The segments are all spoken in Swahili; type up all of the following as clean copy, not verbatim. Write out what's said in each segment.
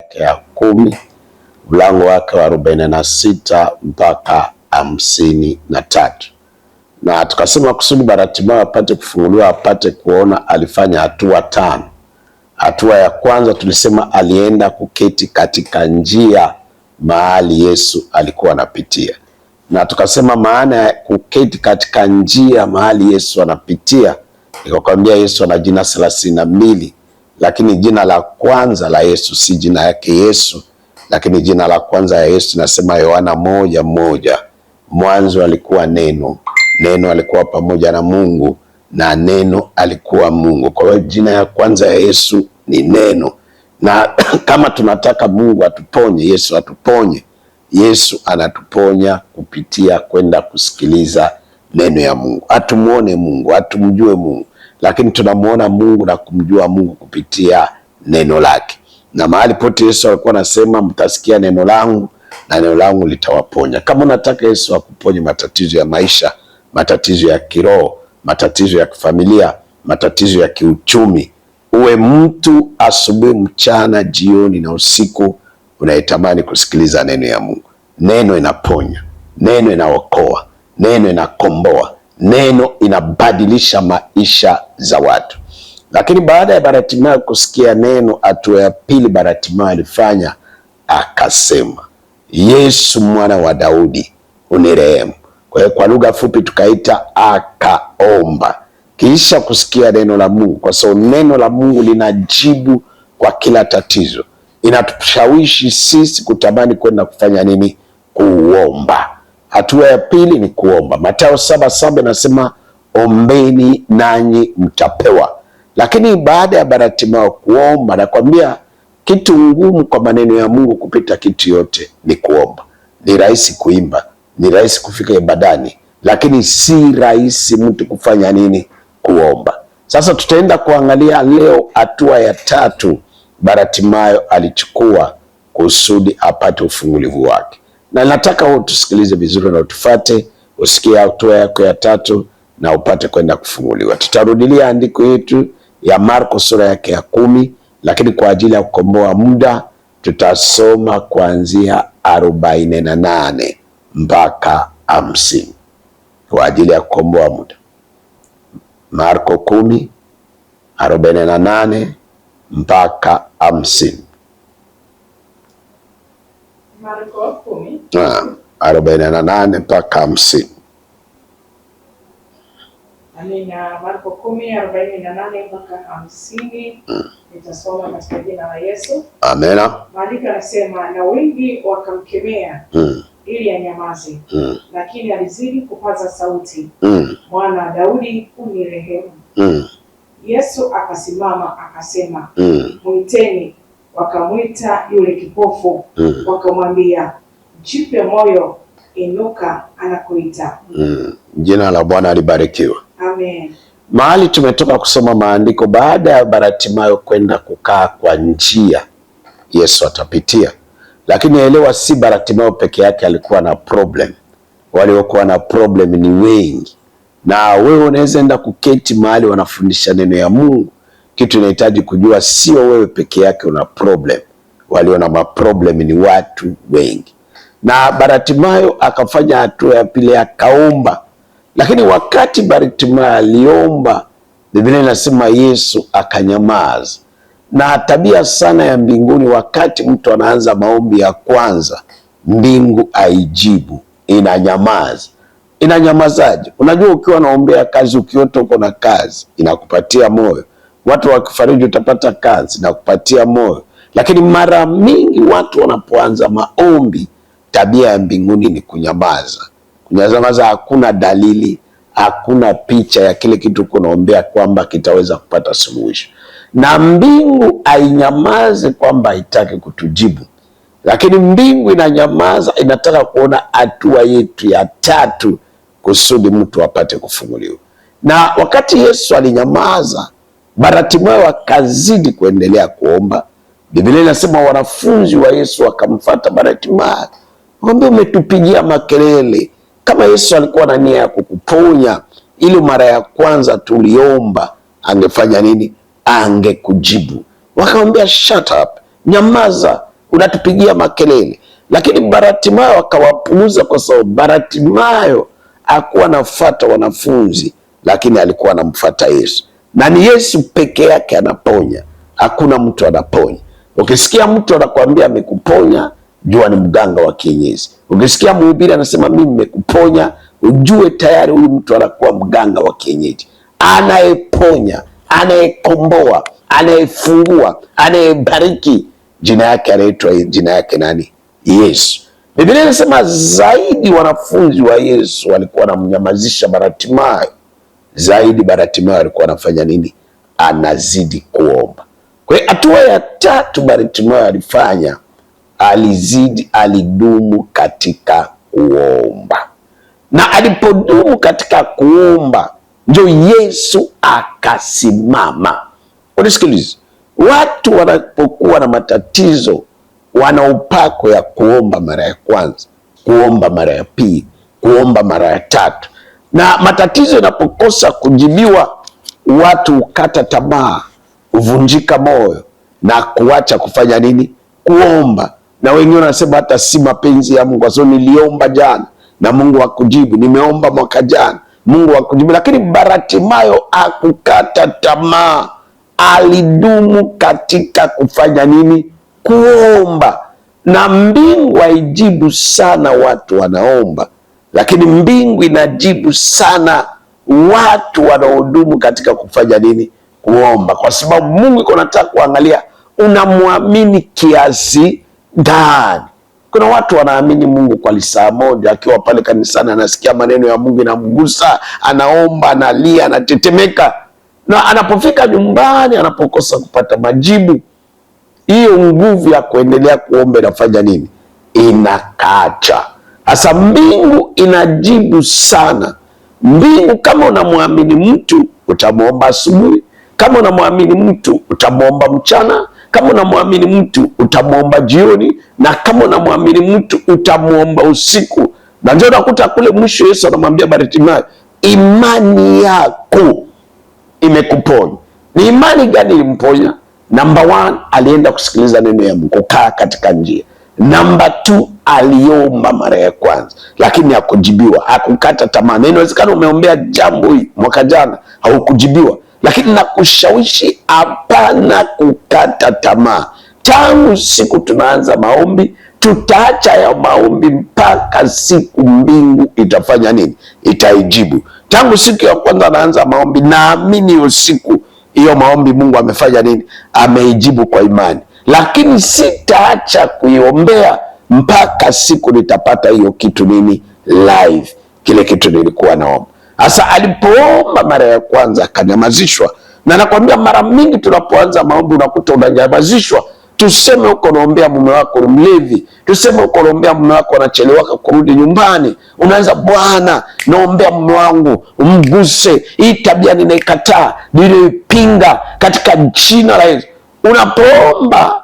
yake ya 10 mlango wake wa 46 mpaka 53. Na tukasema kusudi Bartimayo apate kufunguliwa, apate kuona, alifanya hatua 5. Hatua ya kwanza tulisema alienda kuketi katika njia mahali Yesu alikuwa anapitia. Na tukasema maana ya kuketi katika njia mahali Yesu anapitia, nikakwambia Yesu ana jina 32, lakini jina la kwanza la Yesu si jina yake Yesu, lakini jina la kwanza ya Yesu nasema Yohana 1:1, mwanzo alikuwa neno, neno alikuwa pamoja na Mungu na neno alikuwa Mungu. Kwa hiyo jina ya kwanza ya Yesu ni neno. Na kama tunataka Mungu atuponye, Yesu atuponye, Yesu anatuponya kupitia kwenda kusikiliza neno ya Mungu. Atumuone Mungu, atumjue Mungu, lakini tunamuona Mungu na kumjua Mungu kupitia neno lake. Na mahali pote Yesu alikuwa anasema mtasikia neno langu na neno langu litawaponya. Kama unataka Yesu akuponye matatizo ya maisha, matatizo ya kiroho, matatizo ya kifamilia, matatizo ya kiuchumi, uwe mtu asubuhi, mchana, jioni na usiku unayetamani kusikiliza neno ya Mungu. Neno inaponya, neno inaokoa, neno inakomboa, neno inabadilisha maisha za watu. Lakini baada ya Bartimayo kusikia neno, hatua ya pili Bartimayo alifanya, akasema, Yesu mwana wa Daudi unirehemu. Kwa hiyo kwa lugha fupi tukaita akaomba. Kisha kusikia neno la Mungu, kwa sababu neno la Mungu linajibu kwa kila tatizo. Inatushawishi sisi kutamani kwenda kufanya nini? Kuomba. Hatua ya pili ni kuomba. Mathayo 7:7 nasema ombeni nanyi mtapewa. Lakini baada ya Bartimayo kuomba, nakwambia kitu ngumu kwa maneno ya Mungu kupita kitu yote ni kuomba. Ni rahisi kuimba, ni rahisi kufika ibadani, lakini si rahisi mtu kufanya nini? Kuomba. Sasa tutaenda kuangalia leo hatua ya 3 Bartimayo alichukua kusudi apate ufungulivu wake. Na nataka tusikilize vizuri na utufate, usikie hatua yako ya 3 na upate kwenda kufunguliwa. Tutarudilia andiko yetu ya Marko sura yake ya 10, lakini kwa ajili ya kukomboa muda tutasoma kuanzia 48 mpaka 50 kwa ajili ya kukomboa muda. Marko 10:48 mpaka 50. Marko 10:48 mpaka 50. Amina. Marko 10:48 mpaka 50. Nitasoma katika jina la Yesu. Amina. Maandiko yanasema, na wengi wakamkemea ili anyamaze, lakini alizidi kupaza sauti, mwana wa Daudi unirehemu. Yesu akasimama akasema, mwiteni. Wakamwita yule kipofu, wakamwambia, jipe moyo, inuka, anakuita. Jina la Bwana libarikiwe. Amen. Mahali tumetoka kusoma maandiko, baada ya Bartimayo kwenda kukaa kwa njia Yesu atapitia. Lakini elewa, si Bartimayo peke yake alikuwa na problem. Waliokuwa na problem ni wengi. Na wewe unaweza enda kuketi mahali wanafundisha neno ya Mungu. Kitu inahitaji kujua, sio wewe peke yake una problem. Walio na maproblem ni watu wengi. Na Bartimayo akafanya hatua ya pili, akaomba. Lakini wakati Bartimayo aliomba, Biblia inasema Yesu akanyamaza. Na tabia sana ya mbinguni, wakati mtu anaanza maombi ya kwanza, mbingu aijibu, inanyamaza. Inanyamazaje? Unajua, ukiwa naombea kazi, ukiota uko na kazi, inakupatia moyo. Watu wakifariji utapata kazi, inakupatia moyo. Lakini mara mingi watu wanapoanza maombi, tabia ya mbinguni ni kunyamaza. Kunyamaza, hakuna dalili, hakuna picha ya kile kitu kunaombea kwamba kitaweza kupata suluhisho. Na mbingu hainyamaze kwamba haitaki kutujibu, lakini mbingu inanyamaza, inataka kuona hatua yetu ya 3 kusudi mtu apate kufunguliwa. Na wakati Yesu alinyamaza, Bartimayo akazidi kuendelea kuomba. Biblia inasema wanafunzi wa Yesu wakamfuata Bartimayo, wakamwambia, umetupigia makelele. Kama Yesu alikuwa na nia ya kukuponya, ili mara ya kwanza tuliomba, angefanya nini? Angekujibu. Wakamwambia, shut up, nyamaza, unatupigia makelele. Lakini Bartimayo akawapuuza, kwa sababu Bartimayo hakuwa anafuata wanafunzi, lakini alikuwa anamfuata Yesu, na ni Yesu peke yake anaponya, hakuna mtu anaponya. Ukisikia mtu anakuambia amekuponya, jua ni mganga wa kienyeji. Ukisikia mhubiri anasema mimi nimekuponya, ujue tayari huyu mtu anakuwa mganga wa kienyeji. Anayeponya, anayekomboa, anayefungua, anayebariki, jina yake anaitwa, jina yake nani? Yesu. Biblia inasema zaidi wanafunzi wa Yesu walikuwa wanamnyamazisha Bartimayo, zaidi Bartimayo alikuwa anafanya nini? Anazidi kuomba. Kwa hiyo hatua ya tatu Bartimayo alifanya, alidumu katika kuomba. Na alipodumu katika kuomba, ndio Yesu akasimama. Unisikilize, watu wanapokuwa na matatizo wana upako ya kuomba mara ya kwanza, kuomba mara ya pili, kuomba mara ya tatu. Na matatizo yanapokosa kujibiwa, watu hukata tamaa, huvunjika moyo na kuacha kufanya nini? Kuomba. Na wengine wanasema hata si mapenzi ya Mungu, kwa sababu niliomba jana na Mungu hakujibu, nimeomba mwaka jana Mungu hakujibu. Lakini Bartimayo hakukata tamaa, alidumu katika kufanya nini? Kuomba. Na mbingu haijibu sana watu wanaomba, lakini mbingu inajibu sana watu wanaodumu katika kufanya nini? Kuomba. Kwa sababu Mungu iko nataka kuangalia unamwamini kiasi gani. Kuna watu wanaamini Mungu kwa lisaa moja, akiwa pale kanisani anasikia maneno ya Mungu inamgusa, anaomba, analia, anatetemeka, na anapofika nyumbani, anapokosa kupata majibu, hiyo nguvu ya kuendelea kuomba inafanya nini? Inakacha. Sasa mbingu inajibu sana. Mbingu, kama unamwamini mtu utamwomba asubuhi, kama unamwamini mtu utamwomba mchana, kama unamwamini mtu utamwomba jioni, na kama unamwamini mtu utamwomba usiku. Na ndio unakuta kule mwisho Yesu anamwambia Bartimayo, imani yako imekuponya. Ni imani gani ilimponya? Number 1, alienda kusikiliza neno ya Mungu, kukaa katika njia. Number 2, aliomba mara ya kwanza, lakini hakujibiwa, hakukata tamaa. Na inawezekana umeombea jambo hili mwaka jana haukujibiwa, lakini nakushawishi hapana kukata tamaa. Tangu siku tunaanza maombi, tutaacha ya maombi mpaka siku mbingu itafanya nini? Itaijibu. Tangu siku ya kwanza anaanza maombi, naamini hiyo siku hiyo maombi Mungu amefanya nini? Ameijibu kwa imani. Lakini sitaacha kuiombea mpaka siku nitapata hiyo kitu nini? Live, kile kitu nilikuwa naomba. Sasa alipoomba mara ya kwanza akanyamazishwa. Na nakwambia mara mingi tunapoanza maombi unakuta unanyamazishwa. Tuseme uko naombea mume wako mlevi, tuseme uko naombea mume wako anachelewa kurudi nyumbani, unaanza, Bwana naombea mume wangu umguse, hii tabia ninaikataa, ninaipinga katika jina la Yesu. Unapoomba,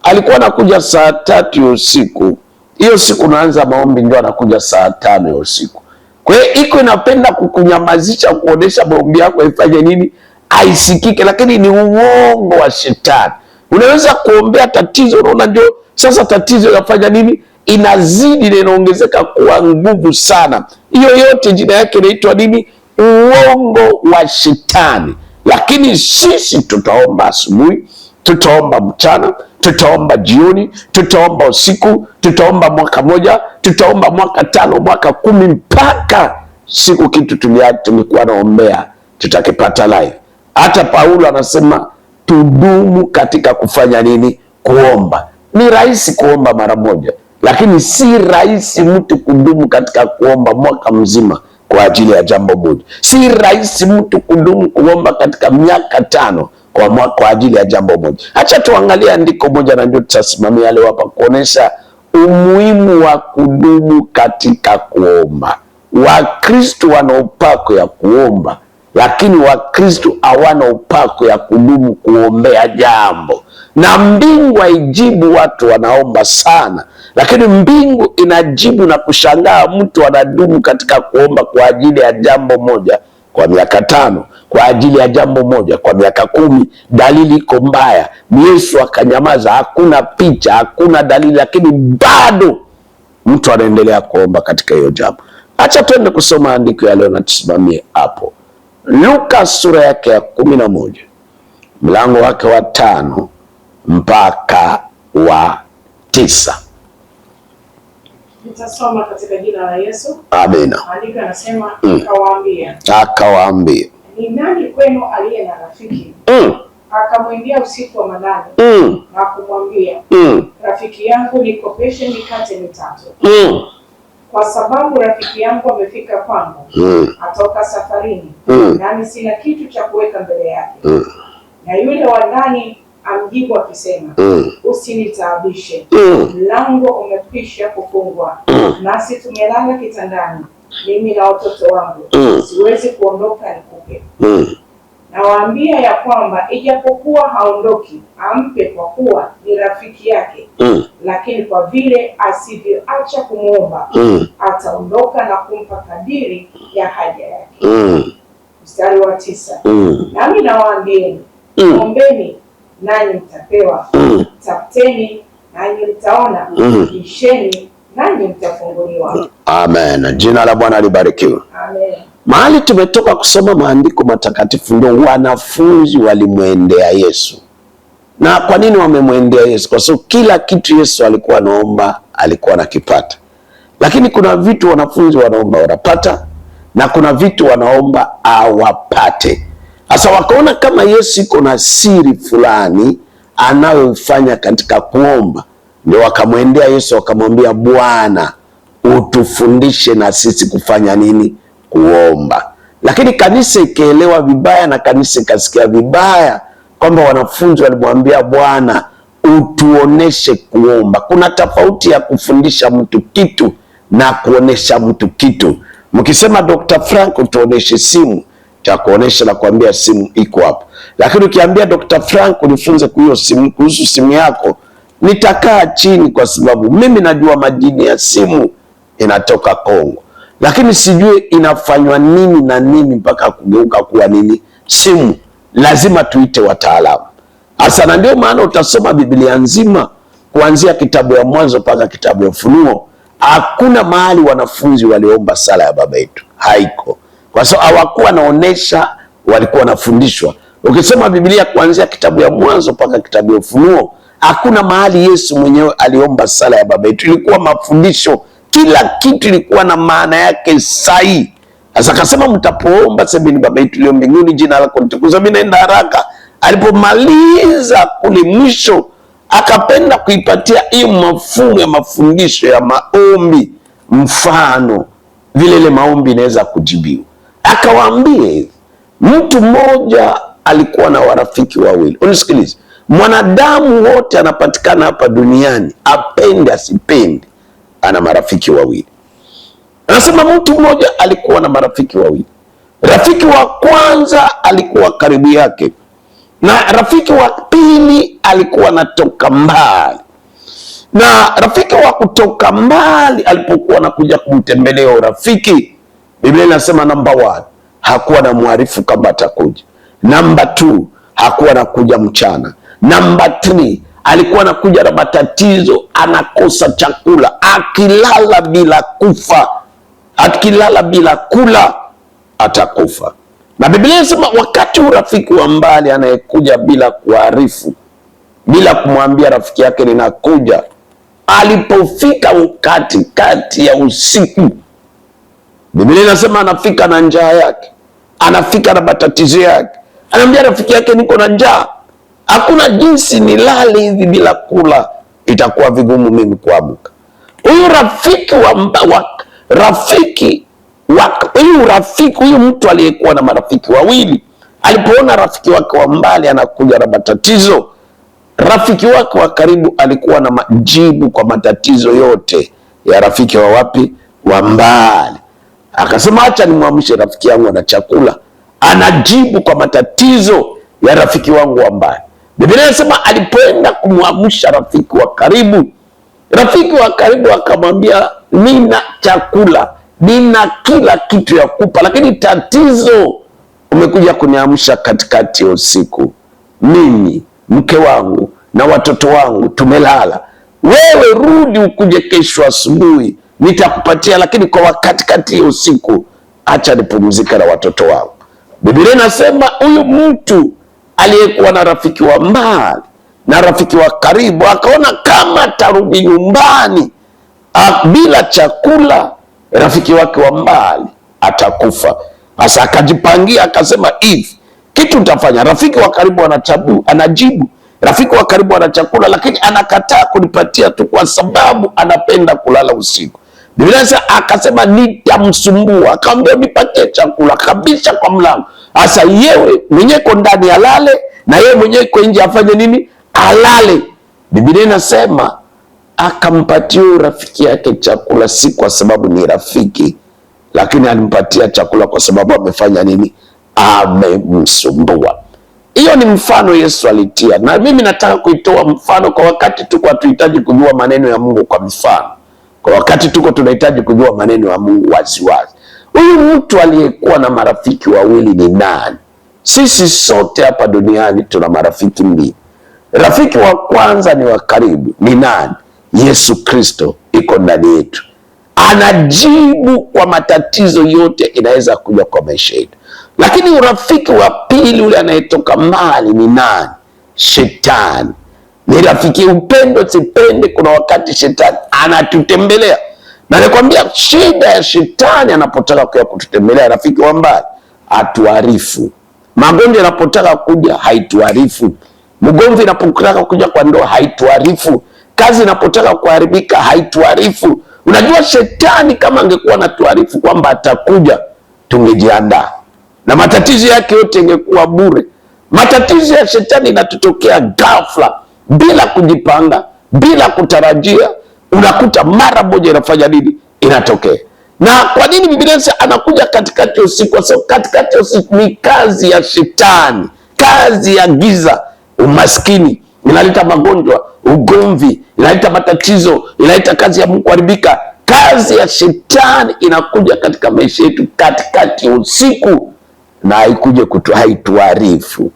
alikuwa anakuja saa 3 ya usiku, hiyo siku unaanza maombi ndio anakuja saa 5 ya usiku. Kwa hiyo iko inapenda kukunyamazisha, kuonesha maombi yako ifanye nini? Aisikike. Lakini ni uongo wa shetani. Unaweza kuombea tatizo, unaona ndio sasa tatizo inafanya nini? Inazidi na inaongezeka kuwa nguvu sana. Hiyo yote jina yake inaitwa nini? Uongo wa shetani. Lakini sisi tutaomba asubuhi, tutaomba mchana, tutaomba jioni, tutaomba usiku, tutaomba mwaka moja, tutaomba mwaka 5, mwaka 10, mpaka siku kitu tulikuwa naombea tutakipata live. Hata Paulo anasema tudumu katika kufanya nini? Kuomba. Ni rahisi kuomba mara moja, lakini si rahisi mtu kudumu katika kuomba mwaka mzima kwa ajili ya jambo moja. Si rahisi mtu kudumu kuomba katika miaka 5 kwa ajili ya jambo moja. Acha tuangalie andiko moja na ndio tutasimamia leo hapa kuonesha umuhimu wa kudumu katika kuomba. Wakristo wana upako ya kuomba, lakini Wakristo hawana upako ya kudumu kuombea jambo. Na mbingu haijibu watu wanaomba sana, lakini mbingu inajibu na kushangaa mtu anadumu katika kuomba kwa ajili ya jambo moja kwa miaka 5, kwa ajili ya jambo moja kwa miaka 10, dalili iko mbaya, Yesu akanyamaza, hakuna picha, hakuna dalili, lakini bado mtu anaendelea kuomba katika hiyo jambo. Acha tuende kusoma andiko ya leo na tusimamie hapo. Luka sura yake ya 11 mlango wake wa 5 mpaka wa 9. Nitasoma katika jina la Yesu. Amina. Andiko anasema akawaambia, ni nani kwenu aliye na rafiki akamwendea usiku wa manane na kumwambia, rafiki yangu nikopeshe mikate 3, kwa sababu rafiki yangu amefika kwangu atoka safarini, nami sina kitu cha kuweka mbele yake. Na yule wa ndani amjibu akisema, usinitaabishe, mlango umekwisha kufungwa, nasi tumelala kitandani, mimi na watoto wangu, siwezi kuondoka nikupe. Nawaambia ya kwamba ijapokuwa haondoki ampe, kwa kuwa ni rafiki yake, lakini kwa vile asivyoacha kumwomba, ataondoka na kumpa kadiri ya haja yake. Mstari wa 9, nami nawaambieni, ombeni nanyi mtapewa, tafuteni nanyi mtaona, bisheni nanyi mtafunguliwa. Amen. Jina la Bwana libarikiwe. Amen. Mahali tumetoka kusoma maandiko matakatifu, ndio wanafunzi walimwendea Yesu. Na kwa nini wamemwendea Yesu? Kwa sababu kila kitu Yesu alikuwa anaomba alikuwa anakipata, lakini kuna vitu wanafunzi wanaomba wanapata, na kuna vitu wanaomba awapate. Sasa wakaona kama Yesu iko na siri fulani anayofanya katika kuomba, ndio wakamwendea Yesu wakamwambia, Bwana, utufundishe na sisi kufanya nini? Kuomba. Lakini kanisa ikaelewa vibaya na kanisa ikasikia vibaya kwamba wanafunzi walimwambia Bwana, utuoneshe kuomba. Kuna tofauti ya kufundisha mtu kitu na kuonesha mtu kitu. Mkisema Dr. Frank utuoneshe simu, cha kuonesha na kuambia simu iko hapo. Lakini ukiambia Dr. Frank unifunze kuhusu simu yako, nitakaa chini, kwa sababu mimi najua madini ya simu inatoka Kongo, lakini sijui inafanywa nini na nini mpaka kugeuka kuwa nini simu. Lazima tuite wataalamu. Hasa na ndio maana utasoma Biblia nzima kuanzia kitabu ya Mwanzo mpaka kitabu ya Ufunuo, hakuna mahali wanafunzi waliomba sala ya Baba Yetu. Haiko. Kwa sababu hawakuwa naonesha, walikuwa wanafundishwa. Ukisoma Biblia kuanzia kitabu ya Mwanzo mpaka kitabu ya Ufunuo, hakuna mahali Yesu mwenyewe aliomba sala ya Baba Yetu. Ilikuwa mafundisho, kila kitu ilikuwa na maana yake sahihi. Sasa akasema, mtapoomba semeni, Baba Yetu uliye mbinguni, jina lako litukuzwe. Mimi naenda haraka. Alipomaliza kule mwisho, akapenda kuipatia hiyo mafungu ya mafundisho ya maombi, mfano vile ile maombi inaweza kujibiwa. Akawaambia, mtu mmoja alikuwa na warafiki wawili. Unisikilize, mwanadamu wote anapatikana hapa duniani, apende asipende, ana marafiki wawili. Anasema mtu mmoja alikuwa na marafiki wawili. Rafiki wa kwanza alikuwa karibu yake, na rafiki wa pili alikuwa anatoka mbali. Na rafiki wa kutoka mbali alipokuwa anakuja kumtembelea urafiki, Biblia inasema number 1, hakuwa na mwarifu kama atakuja. Number 2, hakuwa anakuja mchana. Number 3, alikuwa anakuja na matatizo, anakosa chakula, akilala bila kufa, akilala bila kula atakufa. Na Biblia inasema wakati urafiki wa mbali anayekuja bila kuarifu, bila kumwambia rafiki yake ninakuja, alipofika katikati ya usiku, Biblia inasema anafika na njaa yake, anafika na matatizo yake, anamwambia rafiki yake niko na njaa, hakuna jinsi nilale hivi bila kula, itakuwa vigumu mimi kuamka. Huyu huyu mtu aliyekuwa na marafiki wawili, alipoona rafiki wake wa mbali anakuja na matatizo, rafiki wake wa karibu alikuwa na majibu kwa matatizo yote ya rafiki wa wapi? Wa mbali. Akasema acha nimwamshe rafiki yangu na chakula, anajibu kwa matatizo ya rafiki wangu wa mbali. Biblia inasema alipoenda kumwamsha rafiki wa karibu, rafiki wa karibu akamwambia, nina chakula, nina kila kitu ya kupa, lakini tatizo umekuja kuniamsha katikati ya usiku, mimi, mke wangu na watoto wangu tumelala. Wewe rudi ukuje kesho asubuhi, nitakupatia, lakini kwa katikati ya usiku acha nipumzike na watoto wangu. Biblia inasema huyu mtu aliyekuwa na rafiki wa mbali na rafiki wa karibu akaona kama atarudi nyumbani bila chakula, rafiki wake wa mbali atakufa. Sasa akajipangia akasema, hivi kitu utafanya. Rafiki wa karibu anajibu, rafiki wa karibu ana chakula, lakini anakataa kunipatia tu kwa sababu anapenda kulala usiku. Biblia akasema nitamsumbua, akamwambia nipatie chakula, kabisa kwa mlango. Sasa yewe mwenyewe ko ndani alale, na yeye mwenyewe ko nje afanye nini? Alale. Biblia inasema akampatia rafiki yake chakula, si kwa sababu ni rafiki, lakini alimpatia chakula kwa sababu amefanya nini? Amemsumbua. Hiyo ni mfano Yesu alitia, na mimi nataka kuitoa mfano kwa wakati tuko hatuhitaji kujua maneno ya Mungu kwa mfano. Kwa wakati tuko tunahitaji kujua maneno ya Mungu waziwazi. Huyu mtu aliyekuwa na marafiki wawili ni nani? Sisi sote hapa duniani tuna marafiki mbili. Rafiki wa kwanza ni wa karibu, ni nani? Yesu Kristo iko ndani yetu, anajibu kwa matatizo yote inaweza kuja kwa maisha yetu. Lakini urafiki wa pili ule anayetoka mbali ni nani? Shetani. Ni rafiki upendo sipende. Kuna wakati shetani anatutembelea, na nakwambia shida ya shetani anapotaka kuja kututembelea, rafiki wa mbali, atuarifu. Magonjwa yanapotaka kuja haituarifu. Mgomvi inapotaka kuja kwa ndoa haituarifu. Kazi inapotaka kuharibika haituarifu. Unajua shetani kama angekuwa anatuarifu kwamba atakuja, tungejiandaa na matatizo yake yote ingekuwa bure. Matatizo ya shetani inatutokea ghafla, bila kujipanga, bila kutarajia. Unakuta mara moja inafanya nini? Inatokea. Na kwa nini Biblia inasema anakuja katikati ya usiku? Kwa sababu katikati ya usiku ni kazi ya shetani, kazi ya giza. Umaskini inaleta magonjwa, ugomvi inaleta matatizo, inaleta kazi ya Mungu kuharibika. Kazi ya shetani inakuja katika maisha yetu katikati ya usiku, na haikuje haituarifu.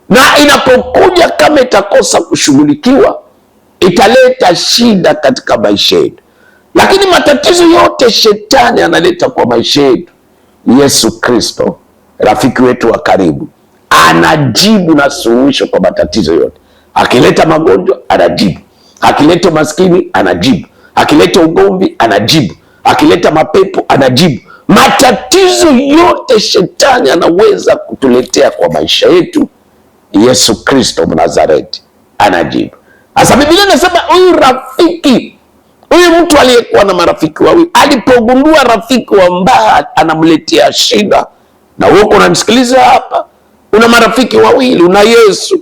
Na inapokuja kama itakosa kushughulikiwa, italeta shida katika maisha yetu. Lakini matatizo yote shetani analeta kwa maisha yetu, Yesu Kristo rafiki wetu wa karibu anajibu na suluhisho kwa matatizo yote. Akileta magonjwa anajibu, akileta maskini anajibu, akileta ugomvi anajibu, akileta mapepo anajibu. Matatizo yote shetani anaweza kutuletea kwa maisha yetu, Yesu Kristo Mnazareti anajibu. Sasa Biblia inasema huyu rafiki, huyu mtu aliyekuwa na marafiki wawili, alipogundua rafiki wa mbali anamletea shida. Na wewe unanisikiliza hapa, una marafiki wawili, una Yesu,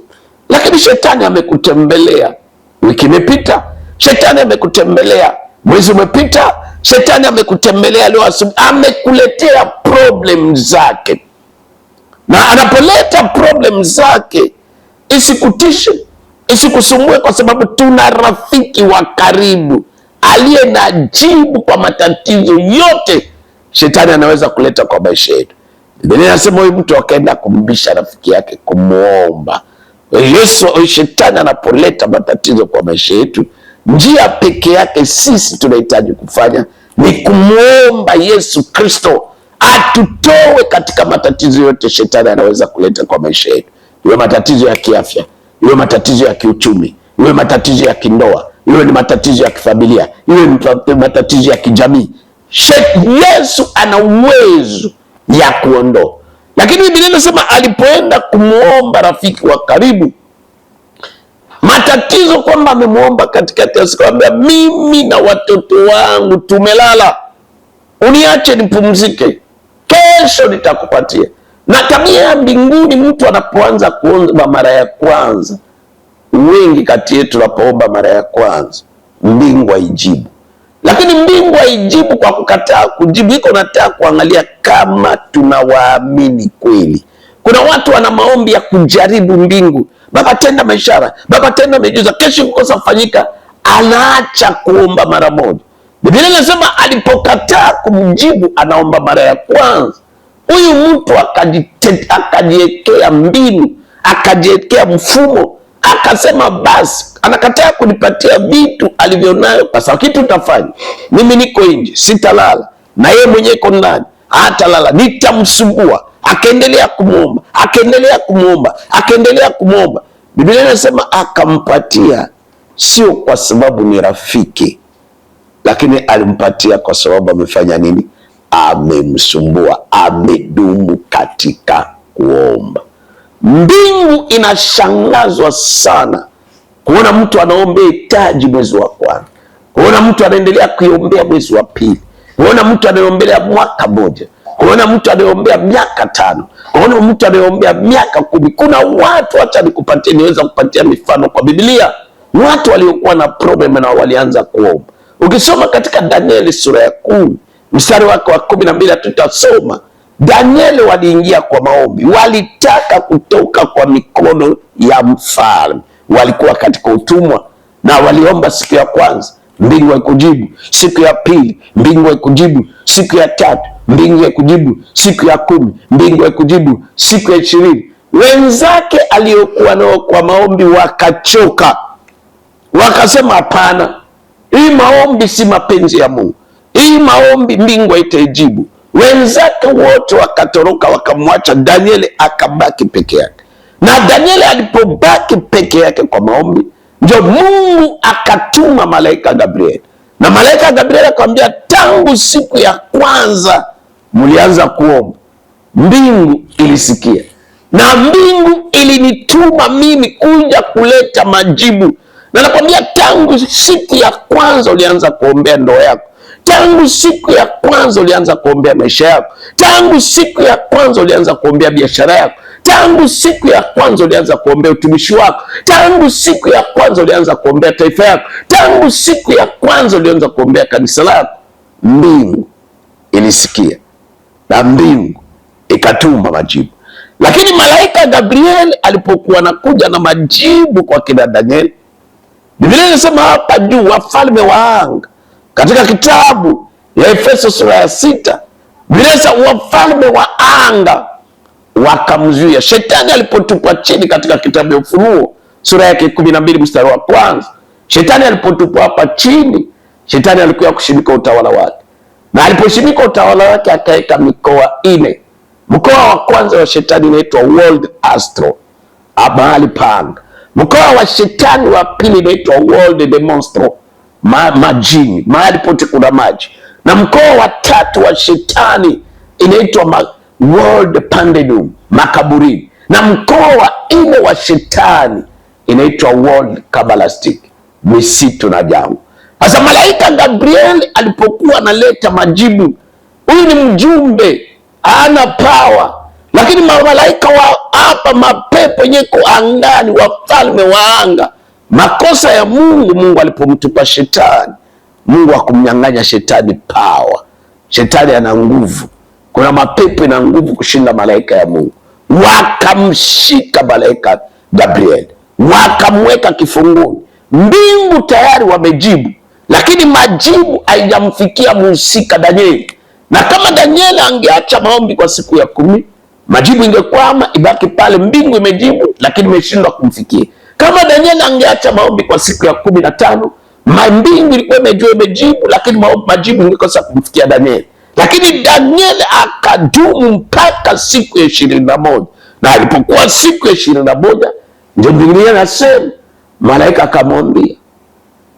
lakini shetani amekutembelea. Wiki imepita, shetani amekutembelea. Mwezi umepita, shetani amekutembelea. Leo asubuhi amekuletea problem zake, na anapoleta problem zake isikutishe, isikusumbue, kwa sababu tuna rafiki wa karibu aliye na jibu kwa matatizo yote shetani anaweza kuleta kwa maisha yetu. Biblia inasema huyu mtu akaenda kumbisha rafiki yake, kumuomba. Yesu, shetani anapoleta matatizo kwa maisha yetu, njia peke yake sisi tunahitaji kufanya ni kumuomba Yesu Kristo atutoe katika matatizo yote shetani anaweza kuleta kwa maisha yetu. Iwe matatizo ya kiafya, iwe matatizo ya kiuchumi, iwe matatizo ya kindoa, iwe ni matatizo ya kifamilia, iwe ni matatizo ya kijamii. Yesu ana uwezo ya kuondoa. Lakini Biblia inasema alipoenda kumuomba rafiki wa karibu, matatizo kwamba amemuomba katikati ya siku, anambia mimi na watoto wangu tumelala, uniache nipumzike, kesho nitakupatia. Na tabia ya mbinguni, mtu anapoanza kuomba mara ya kwanza, wengi kati yetu tunapoomba mara ya kwanza mbingu haijibu. Lakini mbingu haijibu kwa kukataa kujibu, iko nataka kuangalia kama tunawaamini kweli. Kuna watu wana maombi ya kujaribu mbingu. Baba tenda maishara, Baba tenda miujiza, kesho kukosa kufanyika, anaacha kuomba mara moja. Biblia inasema alipokataa kumjibu, anaomba mara ya kwanza, Huyu mtu akajiwekea mbinu, akajiwekea mfumo, akasema basi anakataa kunipatia vitu alivyonayo, kwa sababu kitu utafanya, mimi niko nje, sitalala, na yeye mwenyewe iko ndani, hatalala, nitamsumbua. Akaendelea kumuomba, akaendelea kumuomba, akaendelea kumuomba. Biblia inasema akampatia, sio kwa sababu ni rafiki, lakini alimpatia kwa sababu amefanya nini? Amemsumbua, amedumu katika kuomba. Mbingu inashangazwa sana kuona mtu anaombea hitaji mwezi wa kwanza, kuona mtu anaendelea kuiombea mwezi wa pili, kuona mtu anaombea mwaka moja, kuona mtu anaombea miaka 5, kuona mtu anaombea miaka 10. Kuna watu, acha nikupatie, niweza kupatia mifano kwa Biblia, watu waliokuwa na problem na walianza kuomba. Ukisoma katika Danieli sura ya 10 mstari wake wa 12, tutasoma Danieli waliingia kwa maombi, walitaka kutoka kwa mikono ya mfalme. Walikuwa katika utumwa na waliomba siku ya kwanza, mbingu haikujibu. Siku ya pili, mbingu haikujibu. Siku ya 3, mbingu haikujibu. Siku ya 10, mbingu haikujibu. Siku ya 20, wenzake aliokuwa nao kwa maombi wakachoka, wakasema hapana, hii maombi si mapenzi ya Mungu, hii maombi mbingu haitaijibu. Wenzake wote wakatoroka, wakamwacha Danieli, akabaki peke yake. Na Danieli alipobaki peke yake kwa maombi, ndio Mungu akatuma malaika Gabriel. Na malaika Gabriel akamwambia, tangu siku ya kwanza mlianza kuomba, mbingu ilisikia, na mbingu ilinituma mimi kuja kuleta majibu. Na nakwambia, tangu siku ya kwanza ulianza kuombea ndoa yako, tangu siku ya kwanza ulianza kuombea maisha yako, tangu siku ya kwanza ulianza kuombea biashara yako, tangu siku ya kwanza ulianza kuombea utumishi wako, tangu siku ya kwanza ulianza kuombea taifa yako, tangu siku ya kwanza ulianza kuombea kanisa lako, mbingu ilisikia na mbingu ikatuma majibu. Lakini malaika Gabriel alipokuwa anakuja na majibu kwa kina Danieli, Biblia inasema hapa juu, wafalme wa anga, katika kitabu ya Efeso sura ya 6, Biblia inasema wafalme wa anga wakamzuia. Shetani alipotupwa chini katika kitabu ya Ufunuo sura yake 12 mstari wa 1, shetani alipotupwa hapa chini, shetani alikuwa kushimika utawala wake, na aliposhimika utawala wake akaweka mikoa 4. Mkoa wa kwanza wa shetani unaitwa World Astro, mahali panga. Mkoa wa shetani wa pili unaitwa World Demonstro, majini, mahali pote kuna maji. Na mkoa wa 3 wa shetani inaitwa World Pandemonium, makaburini. Na mkoa wa 4 wa shetani inaitwa World Kabbalistic, misitu na jangwa. Sasa malaika Gabriel alipokuwa analeta majibu, huyu ni mjumbe, ana power, lakini malaika wa hapa, mapepo nyeko angani, wafalme wa anga, makosa ya Mungu. Mungu alipomtupa shetani, Mungu akumnyang'anya shetani power. Shetani ana nguvu, kuna mapepo ina nguvu kushinda malaika ya Mungu. Wakamshika malaika Gabriel, wakamweka kifunguni. Mbingu tayari wamejibu, lakini majibu haijamfikia mhusika Danieli. Na kama Danieli angeacha maombi kwa siku ya 10, majibu ingekwama, ibaki pale, mbingu imejibu lakini imeshindwa kumfikia. Kama Danieli angeacha maombi kwa siku ya 15, mbingu ilikuwa imejibu lakini majibu ingekosa kumfikia Danieli. Lakini Danieli akadumu mpaka siku ya 21. Na alipokuwa siku ya 21, ndio Biblia inasema malaika akamwambia,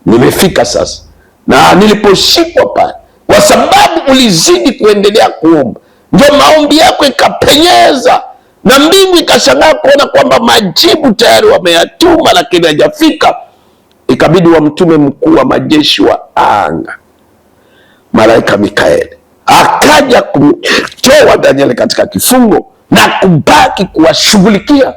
nimefika sasa. Na niliposhikwa pale, kwa sababu ulizidi kuendelea kuomba, ndio maombi yako ikapenyeza, na mbingu ikashangaa kuona kwamba majibu tayari wameyatuma lakini hajafika. Ikabidi wamtume mkuu wa majeshi wa anga, malaika Mikaeli, akaja kumtoa Danieli katika kifungo na kubaki kuwashughulikia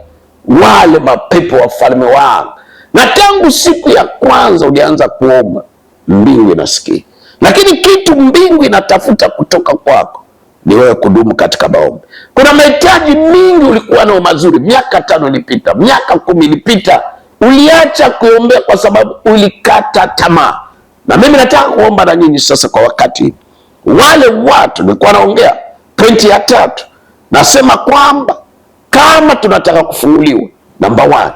wale mapepo wafalme wa anga. Na tangu siku ya kwanza ulianza kuomba, mbingu inasikia. Lakini kitu mbingu inatafuta kutoka kwako ni wewe kudumu katika maombi. Kuna mahitaji mingi ulikuwa nao mazuri, miaka 5 ilipita, miaka 10 ilipita, uliacha kuombea kwa sababu ulikata tamaa. Na mimi nataka kuomba na nyinyi sasa kwa wakati. Wale watu nilikuwa naongea, pointi ya 3, Nasema kwamba kama tunataka kufunguliwa, namba 1,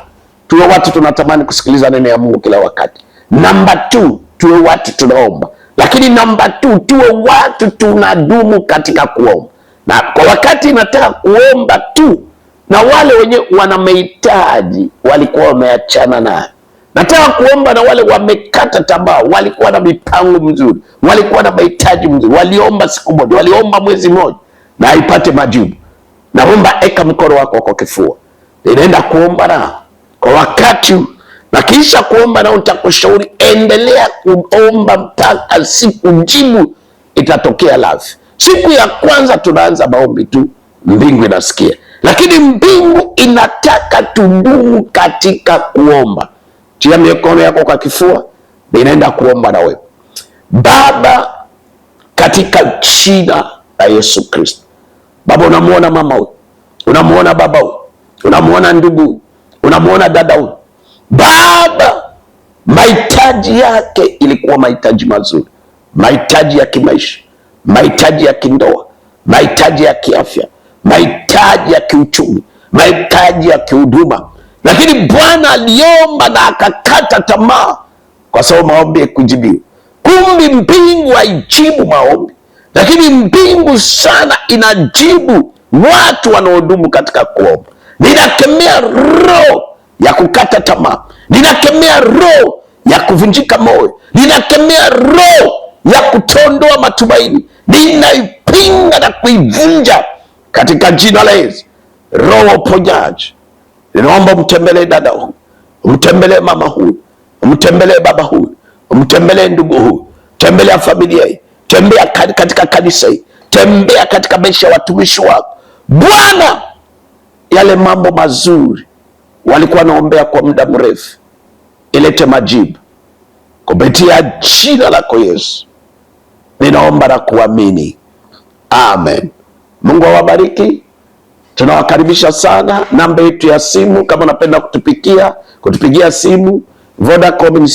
tuwe watu tunatamani kusikiliza neno ya Mungu kila wakati. Namba 2, tuwe watu tunaomba. Lakini namba 2, tuwe watu tunadumu katika kuomba. Na kwa wakati nataka kuomba tu, na wale wenye wana mahitaji walikuwa wameachana nayo. Nataka kuomba na wale wamekata tamaa, walikuwa na mipango mizuri, walikuwa na mahitaji mzuri, waliomba siku moja, waliomba mwezi mmoja na haipate majibu. Naomba eka mkono wako kwa kifua, ninaenda kuomba nao kwa wakati, na kisha kuomba nao nitakushauri endelea kuomba mpaka siku jibu itatokea live. Siku ya kwanza tunaanza maombi tu, mbingu inasikia, lakini mbingu inataka tudumu katika kuomba. Tia mikono yako kwa kifua, ninaenda kuomba na wewe. Baba, katika jina la Yesu Kristo. Baba, unamuona mama huyu, unamuona baba huyu, unamuona ndugu, unamuona dada huyu. Baba, mahitaji yake ilikuwa mahitaji mazuri, mahitaji ya kimaisha, mahitaji ya kindoa, mahitaji ya kiafya, mahitaji ya kiuchumi, mahitaji ya kihuduma. Lakini Bwana aliomba na akakata tamaa kwa sababu maombi hakujibiwa. Kumbe mbingu haijibu maombi, lakini mbingu sana inajibu watu wanaodumu katika kuomba. Ninakemea roho ya kukata tamaa, ninakemea roho ya kuvunjika moyo, ninakemea roho ya kutondoa matumaini, ninaipinga na kuivunja katika jina la Yesu. Roho wa uponyaji, ninaomba mtembelee dada huyu, mtembelee mama huyu, mtembelee baba huyu, mtembelee ndugu huyu, tembelea familia hii, tembea katika kanisa hii, tembea katika maisha ya watumishi wako. Bwana, yale mambo mazuri walikuwa naombea kwa muda mrefu, ilete majibu kupitia jina lako Yesu. Ninaomba na kuamini, amen. Mungu awabariki. Tunawakaribisha sana. Namba yetu ya simu kama unapenda kutupigia simu, Vodacom ni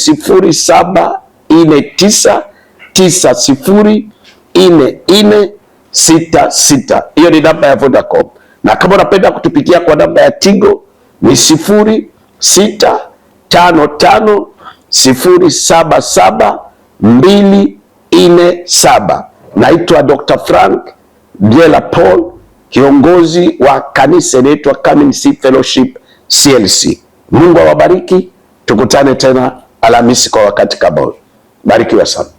0749904466. Hiyo ni namba ya Vodacom. Na kama unapenda kutupigia kwa namba ya Tigo ni 0655077247. Naitwa Dr. Frank Diela Paul, kiongozi wa kanisa inaitwa Coming Sea Fellowship CLC. Mungu awabariki. Tukutane tena Alhamisi kwa wakati kama huu. Barikiwa sana.